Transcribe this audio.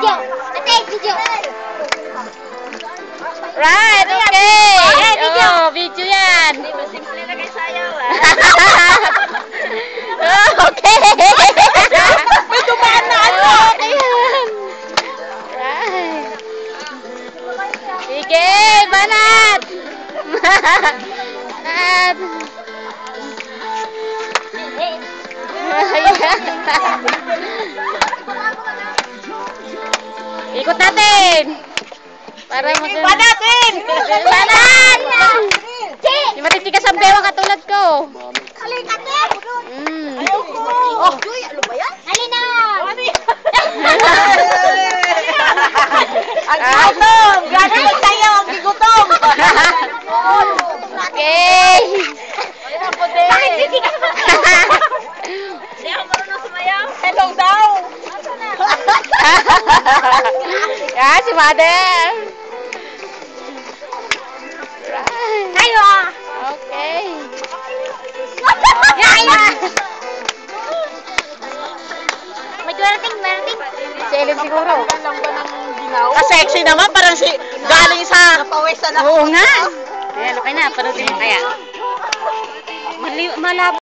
video. Ate, video. Right, okay. Oh, video yan. Simple na kayo sayaw, Okay. May dumaan na ano. Okay yan. Right. Sige, banat. Banat. Ikot natin. Para Iba natin. Banat. Di matitigas ang bewang katulad ko. Halika, te. Ayoko. Oh, Joy, ano ba yan? Halina. Ang gutom. Gano'n yung sayaw ang bigutong. Okay. Ayan po din. Hindi ako marunong sumayaw. Hello daw. Yan, si Mother. Tayo ah. Okay. May darating. Si Ellen siguro. Lang ba ng ginaw? Sexy naman, parang si galing sa... Napawisan ako. Oo nga. Ayan, okay na. Panoodin mo kaya. Malabo.